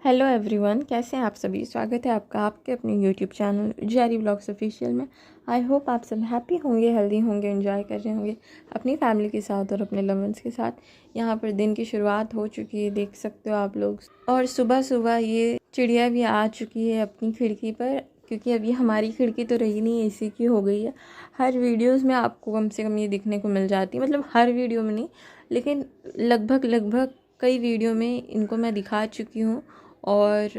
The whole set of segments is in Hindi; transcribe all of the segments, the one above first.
हेलो एवरीवन, कैसे हैं आप सभी। स्वागत है आपका आपके अपने YouTube channel Jerry vlogs official में। आई होप आप सब हैप्पी होंगे, हेल्दी होंगे, एंजॉय कर रहे होंगे अपनी फैमिली के साथ और अपने लव वंस के साथ। यहाँ पर दिन की शुरुआत हो चुकी है, देख सकते हो आप लोग। और सुबह सुबह ये चिड़िया भी आ चुकी है अपनी खिड़की पर, क्योंकि अभी हमारी खिड़की तो रही नहीं, एसी की हो गई है। हर वीडियोस में आपको कम से कम ये दिखने को मिल जाती है, मतलब हर वीडियो में नहीं, लेकिन लगभग कई वीडियो में इनको मैं दिखा चुकी हूँ। और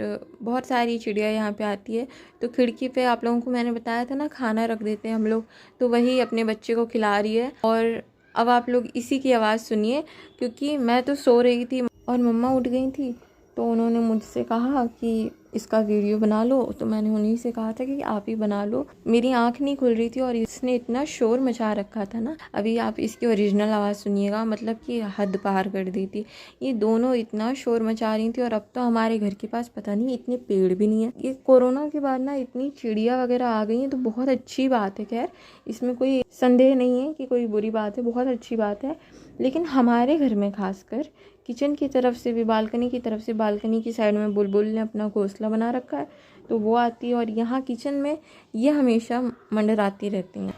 बहुत सारी चिड़िया यहाँ पे आती है। तो खिड़की पे आप लोगों को मैंने बताया था ना, खाना रख देते हैं हम लोग, तो वही अपने बच्चे को खिला रही है। और अब आप लोग इसी की आवाज़ सुनिए, क्योंकि मैं तो सो रही थी और मम्मा उठ गई थी, तो उन्होंने मुझसे कहा कि इसका वीडियो बना लो। तो मैंने उन्हीं से कहा था कि आप ही बना लो। मेरी आंख नहीं खुल रही थी और इसने इतना शोर मचा रखा था ना। अभी आप इसकी ओरिजिनल आवाज़ सुनिएगा, मतलब कि हद पार कर दी थी। ये दोनों इतना शोर मचा रही थी। और अब तो हमारे घर के पास पता नहीं इतने पेड़ भी नहीं है। ये कोरोना के बाद ना इतनी चिड़िया वगैरह आ गई हैं, तो बहुत अच्छी बात है। खैर, इसमें कोई संदेह नहीं है कि कोई बुरी बात है, बहुत अच्छी बात है। लेकिन हमारे घर में खासकर किचन की तरफ से भी, बालकनी की तरफ से, बालकनी की साइड में बुलबुल ने अपना घोंसला बना रखा है, तो वो आती है। और यहाँ किचन में ये हमेशा मंडराती रहती हैं।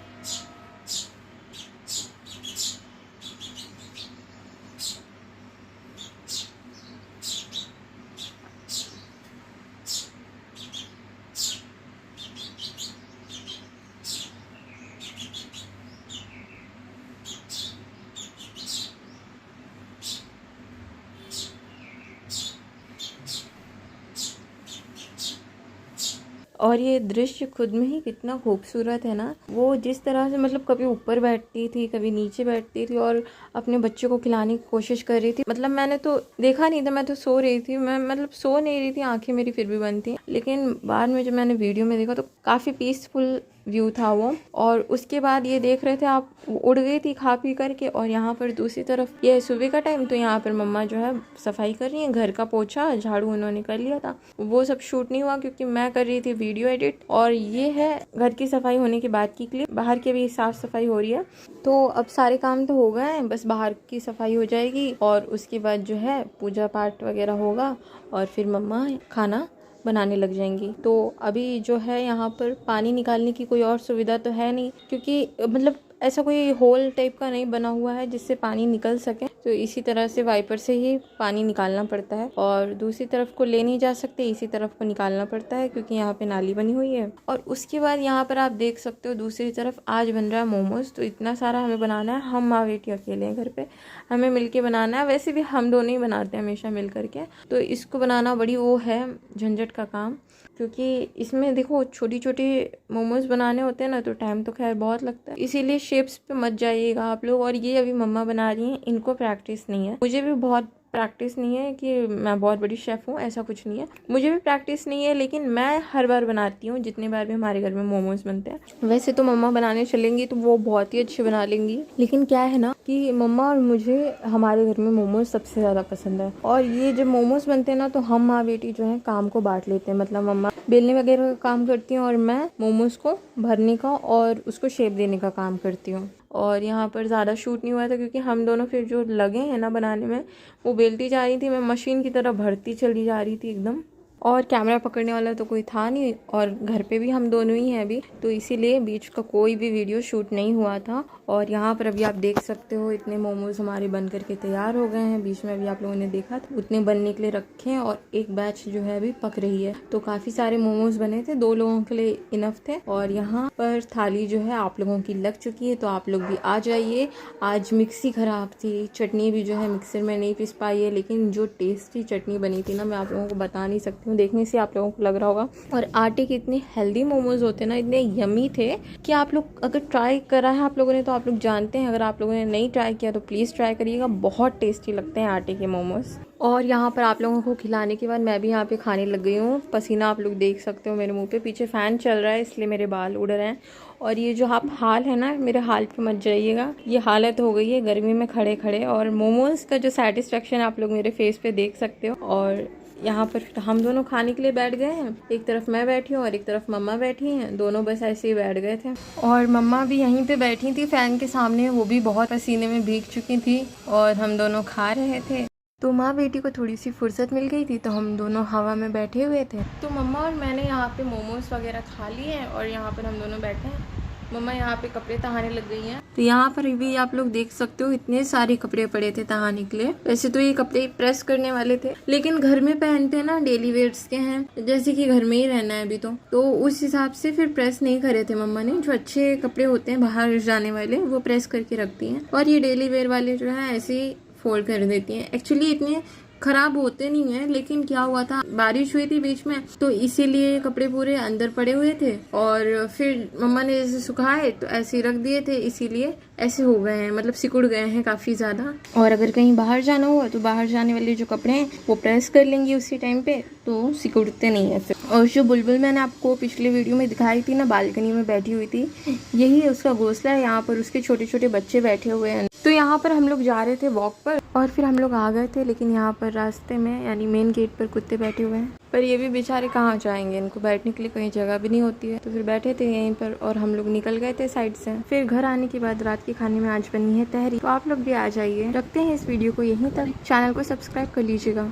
और ये दृश्य खुद में ही कितना खूबसूरत है ना। वो जिस तरह से, मतलब कभी ऊपर बैठती थी, कभी नीचे बैठती थी और अपने बच्चे को खिलाने की कोशिश कर रही थी। मतलब मैंने तो देखा नहीं था, मैं तो सो रही थी। मैं मतलब सो नहीं रही थी, आंखें मेरी फिर भी बंद थी। लेकिन बाद में जब मैंने वीडियो में देखा तो काफ़ी पीसफुल व्यू था वो। और उसके बाद ये देख रहे थे आप, उड़ गई थी खा पी करके। और यहाँ पर दूसरी तरफ ये सुबह का टाइम, तो यहाँ पर मम्मा जो है सफाई कर रही है। घर का पोछा झाड़ू उन्होंने कर लिया था, वो सब शूट नहीं हुआ क्योंकि मैं कर रही थी वीडियो एडिट। और ये है घर की सफाई होने के बाद की क्लिप। बाहर की भी साफ सफाई हो रही है। तो अब सारे काम तो हो गए हैं, बस बाहर की सफाई हो जाएगी और उसके बाद जो है पूजा पाठ वगैरह होगा और फिर मम्मा खाना बनाने लग जाएंगी। तो अभी जो है यहाँ पर पानी निकालने की कोई और सुविधा तो है नहीं, क्योंकि मतलब ऐसा कोई होल टाइप का नहीं बना हुआ है जिससे पानी निकल सके। तो इसी तरह से वाइपर से ही पानी निकालना पड़ता है। और दूसरी तरफ को ले नहीं जा सकते, इसी तरफ को निकालना पड़ता है, क्योंकि यहाँ पे नाली बनी हुई है। और उसके बाद यहाँ पर आप देख सकते हो दूसरी तरफ आज बन रहा है मोमोज। तो इतना सारा हमें बनाना है, हम माँ बेटी अकेले हैं घर पे, हमें मिलके बनाना है। वैसे भी हम दोनों ही बनाते हैं हमेशा मिल करके। तो इसको बनाना बड़ी वो है झंझट का काम, क्योंकि इसमें देखो छोटी छोटी मोमोज बनाने होते हैं ना, तो टाइम तो खैर बहुत लगता है। इसीलिए शेप्स पे मत जाइएगा आप लोग। और ये अभी मम्मा बना रही हैं, इनको प्रैक्टिस नहीं है, मुझे भी बहुत प्रैक्टिस नहीं है कि मैं बहुत बड़ी शेफ़ हूँ, ऐसा कुछ नहीं है। मुझे भी प्रैक्टिस नहीं है, लेकिन मैं हर बार बनाती हूँ जितने बार भी हमारे घर में मोमोज बनते हैं। वैसे तो मम्मा बनाने चलेंगी तो वो बहुत ही अच्छे बना लेंगी, लेकिन क्या है ना कि मम्मा और मुझे हमारे घर में मोमोज सबसे ज़्यादा पसंद है। और ये जब मोमोज बनते हैं ना, तो हम माँ बेटी जो है काम को बांट लेते हैं। मतलब मम्मा बेलने वगैरह का काम करती हैं और मैं मोमोज को भरने का और उसको शेप देने का काम करती हूँ। और यहाँ पर ज़्यादा शूट नहीं हुआ था, क्योंकि हम दोनों फिर जो लगे हैं ना बनाने में, वो बेलती जा रही थी, मैं मशीन की तरह भरती चली जा रही थी एकदम। और कैमरा पकड़ने वाला तो कोई था नहीं, और घर पे भी हम दोनों ही हैं अभी, तो इसीलिए बीच का कोई भी वीडियो शूट नहीं हुआ था। और यहाँ पर अभी आप देख सकते हो इतने मोमोज हमारे बन करके तैयार हो गए हैं। बीच में अभी आप लोगों ने देखा था, उतने बनने के लिए रखे हैं और एक बैच जो है अभी पक रही है। तो काफ़ी सारे मोमोज बने थे, 2 लोगों के लिए इनफ थे। और यहाँ पर थाली जो है आप लोगों की लग चुकी है, तो आप लोग भी आ जाइए। आज मिक्सी ख़राब थी, चटनी भी जो है मिक्सर में नहीं पीस पाई है, लेकिन जो टेस्टी चटनी बनी थी ना, मैं आप लोगों को बता नहीं सकती। देखने से आप लोगों को लग रहा होगा। और आटे के इतने हेल्दी मोमोज होते हैं ना, इतने यमी थे कि आप लोग अगर ट्राई करा है आप लोगों ने तो आप लोग जानते हैं। अगर आप लोगों ने नहीं ट्राई किया तो प्लीज़ ट्राई करिएगा, बहुत टेस्टी लगते हैं आटे के मोमोज। और यहाँ पर आप लोगों को खिलाने के बाद मैं भी यहाँ पे खाने लग गई हूँ। पसीना आप लोग देख सकते हो मेरे मुँह पे, पीछे फ़ैन चल रहा है इसलिए मेरे बाल उड़ रहे हैं। और ये जो आप हाल है ना, मेरे हाल पे मत जाइएगा, ये हालत हो गई है गर्मी में खड़े खड़े। और मोमोज का जो सेटिस्फेक्शन आप लोग मेरे फेस पे देख सकते हो। और यहाँ पर हम दोनों खाने के लिए बैठ गए हैं, एक तरफ मैं बैठी हूँ और एक तरफ मम्मा बैठी हैं। दोनों बस ऐसे ही बैठ गए थे। और मम्मा भी यहीं पे बैठी थी फ़ैन के सामने, वो भी बहुत पसीने में भीग चुकी थी और हम दोनों खा रहे थे। तो माँ बेटी को थोड़ी सी फुर्सत मिल गई थी, तो हम दोनों हवा में बैठे हुए थे। तो मम्मा और मैंने यहाँ पे मोमोज वगैरह खा लिए हैं और यहाँ पर हम दोनों बैठे हैं। मम्मा यहाँ पे कपड़े तहाने लग गई हैं। तो यहाँ पर भी आप लोग देख सकते हो इतने सारे कपड़े पड़े थे तहाने के लिए। वैसे तो ये कपड़े प्रेस करने वाले थे, लेकिन घर में पहनते हैं ना, डेली वेयर्स के हैं, जैसे कि घर में ही रहना है अभी तो उस हिसाब से फिर प्रेस नहीं करे थे मम्मा ने। जो अच्छे कपड़े होते हैं बाहर जाने वाले वो प्रेस करके रखती हैं, और ये डेली वेयर वाले जो है ऐसे ही फोल्ड कर देती हैं। एक्चुअली इतने खराब होते नहीं है, लेकिन क्या हुआ था, बारिश हुई थी बीच में, तो इसीलिए कपड़े पूरे अंदर पड़े हुए थे और फिर मम्मा ने जैसे सुखाए तो ऐसे ही रख दिए थे, इसीलिए ऐसे हो गए हैं, मतलब सिकुड़ गए हैं काफी ज्यादा। और अगर कहीं बाहर जाना हुआ तो बाहर जाने वाले जो कपड़े हैं वो प्रेस कर लेंगे उसी टाइम पे, तो सिकुड़ते नहीं है फिर। और जो बुलबुल मैंने आपको पिछले वीडियो में दिखाई थी ना, बालकनी में बैठी हुई थी, यही उसका घोंसला है। यहाँ पर उसके छोटे छोटे बच्चे बैठे हुए हैं। तो यहाँ पर हम लोग जा रहे थे वॉक पर और फिर हम लोग आ गए थे, लेकिन यहाँ पर रास्ते में यानी मेन गेट पर कुत्ते बैठे हुए हैं। पर ये भी बेचारे कहाँ जाएंगे, इनको बैठने के लिए कहीं जगह भी नहीं होती है। तो फिर बैठे थे यहीं पर और हम लोग निकल गए थे साइड से। फिर घर आने के बाद रात के खाने में आज बनी है तहरी, तो आप लोग भी आ जाइए। रखते हैं इस वीडियो को यहीं तक, चैनल को सब्सक्राइब कर लीजिएगा।